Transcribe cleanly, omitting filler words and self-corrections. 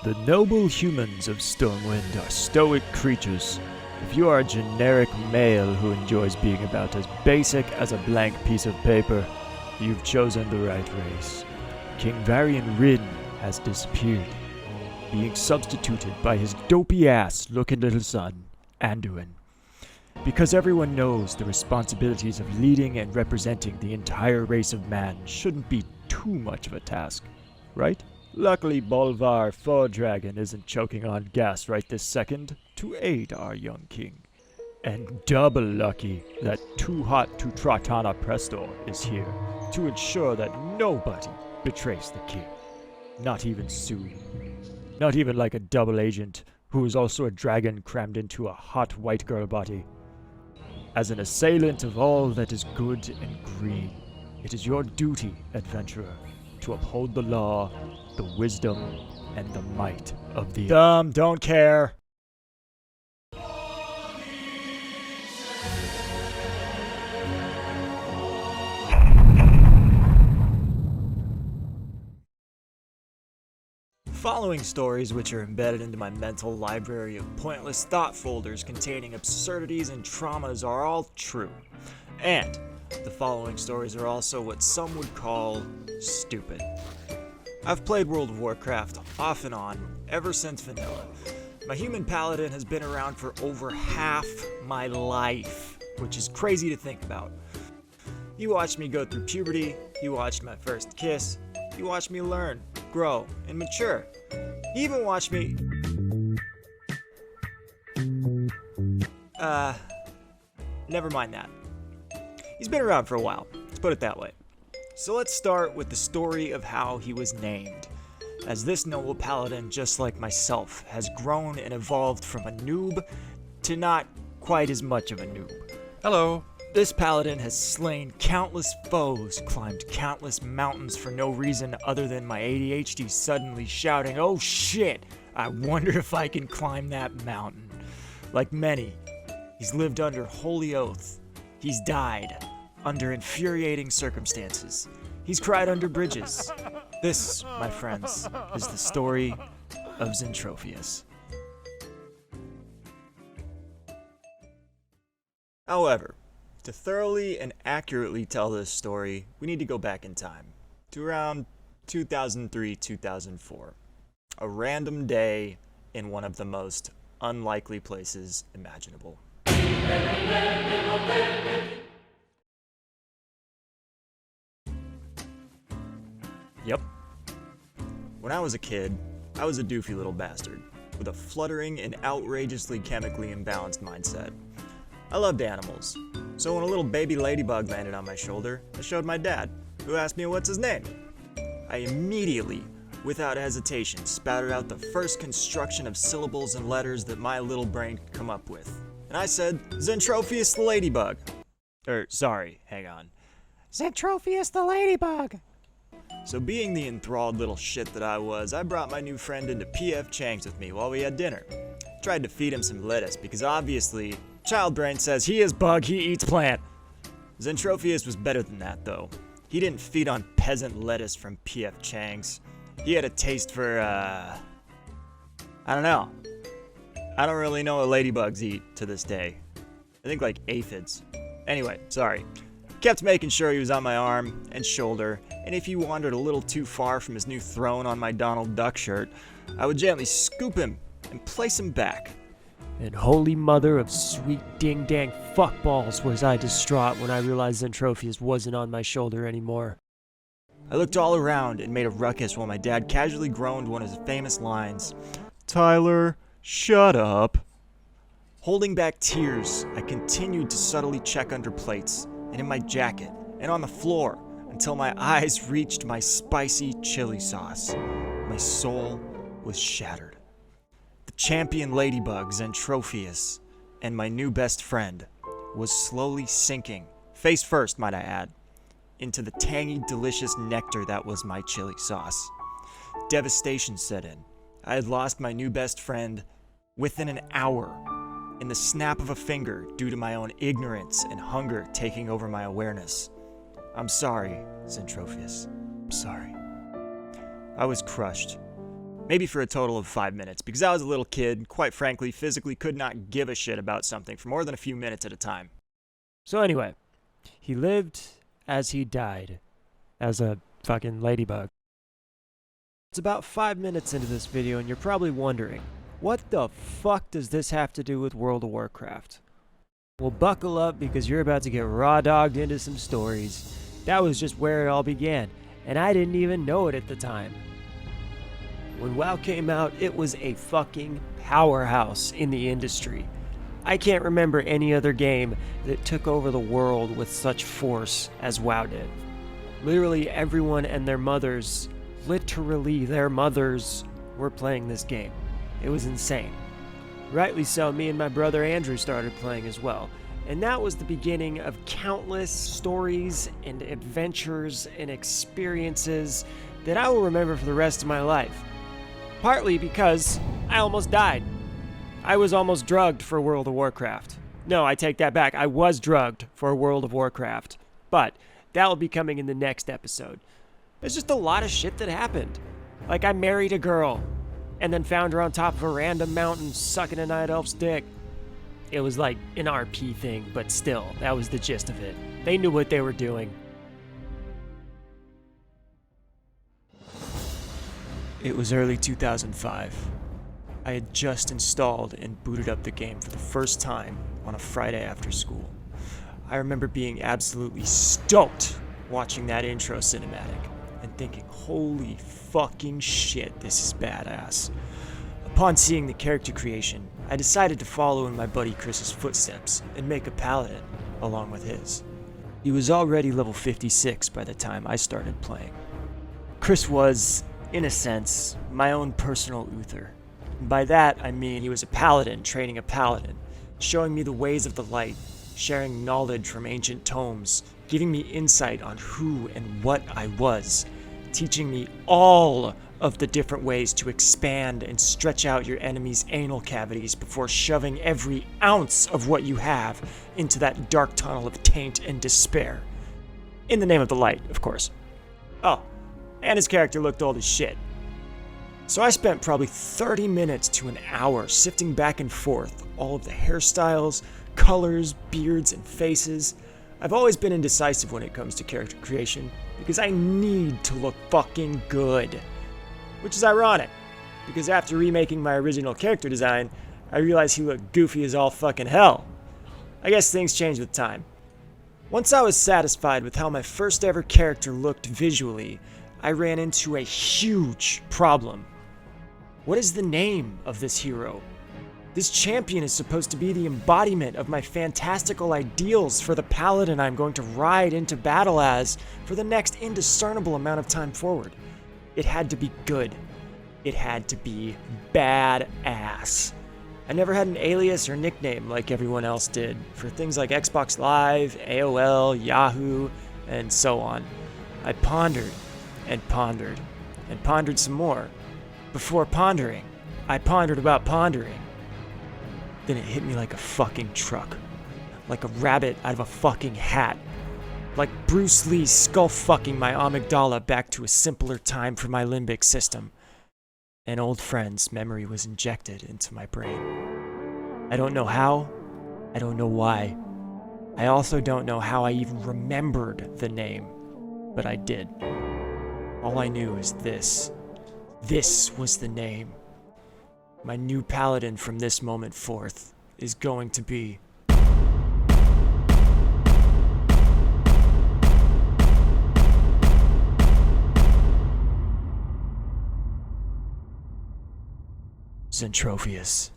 The noble humans of Stormwind are stoic creatures. If you are a generic male who enjoys being about as basic as a blank piece of paper, you've chosen the right race. King Varian Rin has disappeared, being substituted by his dopey-ass looking little son, Anduin. Because everyone knows the responsibilities of leading and representing the entire race of man shouldn't be too much of a task, right? Luckily, Bolvar Foedragon isn't choking on gas right this second to aid our young king. And double lucky that Too Hot to Tratana Presto is here to ensure that nobody betrays the king. Not even Sue. Not even like a double agent who is also a dragon crammed into a hot white girl body. As an assailant of all that is good and green, it is your duty, adventurer, to uphold the law, the wisdom, and the might of the dumb don't care. Following stories, which are embedded into my mental library of pointless thought folders containing absurdities and traumas, are all true. And the following stories are also what some would call stupid. I've played World of Warcraft off and on ever since vanilla. My human paladin has been around for over half my life, which is crazy to think about. You watched me go through puberty, you watched my first kiss, you watched me learn, grow, and mature. You even watched me... never mind that. He's been around for a while, let's put it that way. So let's start with the story of how he was named, as this noble paladin, just like myself, has grown and evolved from a noob to not quite as much of a noob. Hello. This paladin has slain countless foes, climbed countless mountains for no reason other than my ADHD suddenly shouting, "Oh shit, I wonder if I can climb that mountain." Like many, he's lived under holy oath. He's died under infuriating circumstances. He's cried under bridges. This, my friends, is the story of Xentrophious. However, to thoroughly and accurately tell this story, we need to go back in time to around 2003-2004. A random day in one of the most unlikely places imaginable. Yep. When I was a kid, I was a doofy little bastard with a fluttering and outrageously chemically imbalanced mindset. I loved animals, so when a little baby ladybug landed on my shoulder, I showed my dad, who asked me what's his name. I immediately, without hesitation, spouted out the first construction of syllables and letters that my little brain could come up with. And I said, Xentrophious the ladybug. Hang on. Xentrophious the ladybug. So being the enthralled little shit that I was, I brought my new friend into P.F. Chang's with me while we had dinner. Tried to feed him some lettuce because obviously, child brain says he is bug, he eats plant. Xentrophious was better than that though. He didn't feed on peasant lettuce from P.F. Chang's. He had a taste for, I don't know. I don't really know what ladybugs eat to this day. I think like aphids. Anyway, sorry. Kept making sure he was on my arm and shoulder, and if he wandered a little too far from his new throne on my Donald Duck shirt, I would gently scoop him and place him back. And holy mother of sweet ding-dang fuckballs was I distraught when I realized Xentrophious wasn't on my shoulder anymore. I looked all around and made a ruckus while my dad casually groaned one of his famous lines, "Tyler, shut up." Holding back tears, I continued to subtly check under plates, and in my jacket, and on the floor, until my eyes reached my spicy chili sauce. My soul was shattered. The champion ladybug, Xentrophious, and my new best friend, was slowly sinking, face first might I add, into the tangy, delicious nectar that was my chili sauce. Devastation set in. I had lost my new best friend within an hour, in the snap of a finger due to my own ignorance and hunger taking over my awareness. I'm sorry, Xentrophious. I'm sorry. I was crushed. Maybe for a total of 5 minutes, because I was a little kid, quite frankly, physically could not give a shit about something for more than a few minutes at a time. So anyway, he lived as he died, as a fucking ladybug. It's about 5 minutes into this video and you're probably wondering, what the fuck does this have to do with World of Warcraft? Well, buckle up because you're about to get raw dogged into some stories. That was just where it all began, and I didn't even know it at the time. When WoW came out, it was a fucking powerhouse in the industry. I can't remember any other game that took over the world with such force as WoW did. Literally everyone and their mothers, literally their mothers, were playing this game. It was insane. Rightly so, me and my brother Andrew started playing as well. And that was the beginning of countless stories and adventures and experiences that I will remember for the rest of my life. Partly because I almost died. I was almost drugged for World of Warcraft. No, I take that back. I was drugged for World of Warcraft. But that will be coming in the next episode. There's just a lot of shit that happened. Like I married a girl and then found her on top of a random mountain sucking a night elf's dick. It was like an RP thing, but still, that was the gist of it. They knew what they were doing. It was early 2005. I had just installed and booted up the game for the first time on a Friday after school. I remember being absolutely stoked watching that intro cinematic and thinking, holy fucking shit, this is badass. Upon seeing the character creation, I decided to follow in my buddy Chris's footsteps and make a paladin along with his. He was already level 56 by the time I started playing. Chris was, in a sense, my own personal Uther. By that, I mean he was a paladin training a paladin, showing me the ways of the light, sharing knowledge from ancient tomes, giving me insight on who and what I was, teaching me all of the different ways to expand and stretch out your enemy's anal cavities before shoving every ounce of what you have into that dark tunnel of taint and despair. In the name of the light, of course. Oh, and his character looked old as shit. So I spent probably 30 minutes to an hour sifting back and forth all of the hairstyles, colors, beards, and faces. I've always been indecisive when it comes to character creation because I need to look fucking good. Which is ironic, because after remaking my original character design, I realized he looked goofy as all fucking hell. I guess things change with time. Once I was satisfied with how my first ever character looked visually, I ran into a huge problem. What is the name of this hero? This champion is supposed to be the embodiment of my fantastical ideals for the paladin I'm going to ride into battle as for the next indiscernible amount of time forward. It had to be good. It had to be badass. I never had an alias or nickname like everyone else did for things like Xbox Live, AOL, Yahoo, and so on. I pondered and pondered and pondered some more. Before pondering, I pondered about pondering. Then it hit me like a fucking truck. Like a rabbit out of a fucking hat. Like Bruce Lee skull-fucking my amygdala back to a simpler time for my limbic system. An old friend's memory was injected into my brain. I don't know how. I don't know why. I also don't know how I even remembered the name. But I did. All I knew is this. This was the name. My new paladin from this moment forth is going to be Xentrophious.